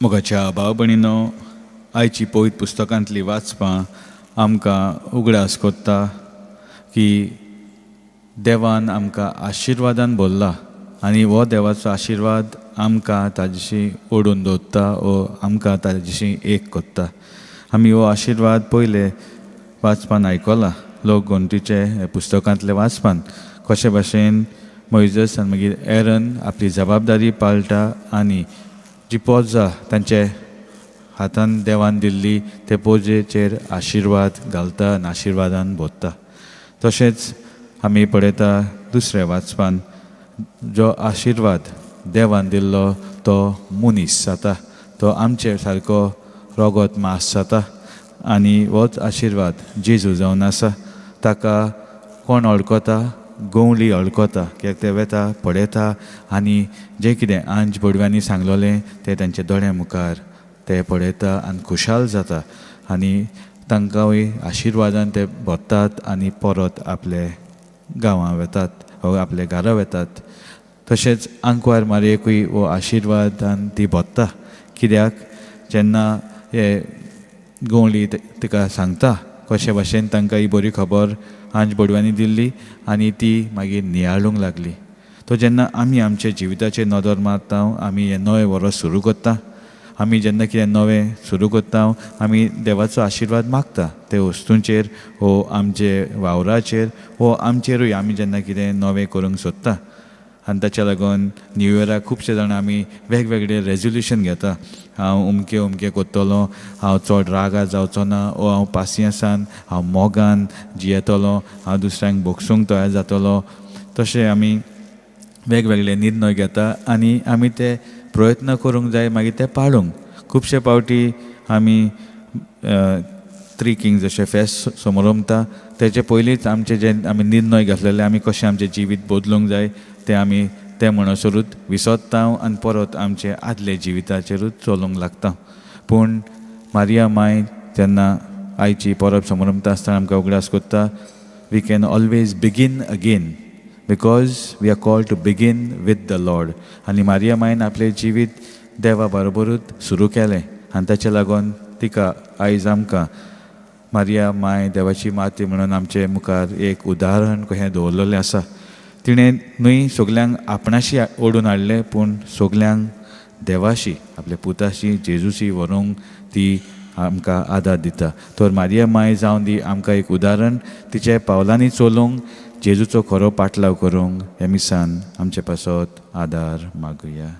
मोगाच्या भाव भयणीनो, आयची पवित्र पुस्तकांतली वाचपां आमकां उगडास कोत्ता की देवान आमकां आशिर्वादान भरला आनी हो देवाचो आशिर्वाद आमकां ताजेशी ओडून दवरता वो आमकां ताजेशी एक कोत्ता. आमी हो आशिर्वाद पयले वाचपान आयकला लोक घंटीचे पुस्तकांतले वाचपान कशे भाशेन मोइजस आनी मागीर एरन आपली जबाबदारी पाळटा आनी जी पोजा तांचे हातान देवान दिल्ली ते पोजेचेर आशिर्वाद घालता आनी आशिर्वादान भरता. तशेंच आमी पळयता दुसरे वाचपान जो आशिर्वाद देवान दिल्लो तो मनीस जाता, तो आमचे सारको रगत मांस जाता आनी होच आशिर्वाद जेजू जावन आसा. ताका कोण अडकता? गवळी अडकता, कित्याक ते वेता पळयता आनी जें कितें आंज बडव्यांनी सांगलोलें तें तांचे दोळ्या मुखार ते पळयता आनी खुशाल जाता आनी तांकांय आशिर्वादान ते भरतात आनी परत आपले गांवां वेतात वा आपले घरा वेतात. तशेंच आंकवार मारयेकूय हो आशिर्वादान ती भरता, कित्याक जेन्ना हे गवळी तिका सांगता कशे भाशेन तांकां ही बरी खबर आंज बडव्यांनी दिल्ली आनी ती मागीर नियाळूंक लागली. तो जेन्ना आमी आमचे जिविताचेर नदर मारता, आमी हें नवें वर्स सुरू करता, आमी जेन्ना कितें नवें सुरू करता आमी देवाचो आशिर्वाद मागता ते वस्तूंचेर वो आमचे वावराचेर वो आमचेरूय आमी जेन्ना कितें नवें करूंक सोदता. आनी ताच्या लागून न्यू इयराक खुबशे जाण आमी वेगवेगळे रेजोल्युशन घेता. हांव उमके कोत्तलो, हांव चड रागा जावचो ना, वो हांव पासियेंसान हांव मोगान जियेतलो, हांव दुसऱ्यांक भोगसूंक तयार जातलो. तशें आमी वेगवेगळे निर्णय घेता आनी आमी ते प्रयत्न करूंक जाय मागीर ते पाळूंक. खुबशे पावटी आमी 3 किंग्स जशें फेस्त समोर उमता तेचे पयलींच आमचे जे आमी निर्णय घेतलेले आमी कशें आमचें जिवीत बदलूंक जाय ते आमी ते म्हणसरूच विसरता आनी परत आमचे आदले जिविताचेरूच चलूंक लागता. पूण मारिया माय जेन्ना आयची परब समोर उमता आसतना आमकां उगडास कोत्ता, we can always begin again because we are called to begin with the Lord. आनी मारिया मायन आपलें जिवीत देवा बरोबरूच सुरू केलें आनी ताचे लागून तिका आयज आमकां मारिया माय देवाची माती म्हणून आमचे मुखार एक उदाहरण कशें दवरलेलें आसा. तिणें न्हय सगल्यांक आपणाशी ओडून हाडलें, पूण सगल्यांक देवाशी आपल्या पुताशी जेजूशी व्हरूंक ती आमकां आदार दिता. तर मारिया माय जावन दी आमकां एक उदाहरण, तिच्या पावलांनी चलूंक जेजूचो खरो पाटलाव करूंक हे मिसान आमचे पासत आदार मागुया.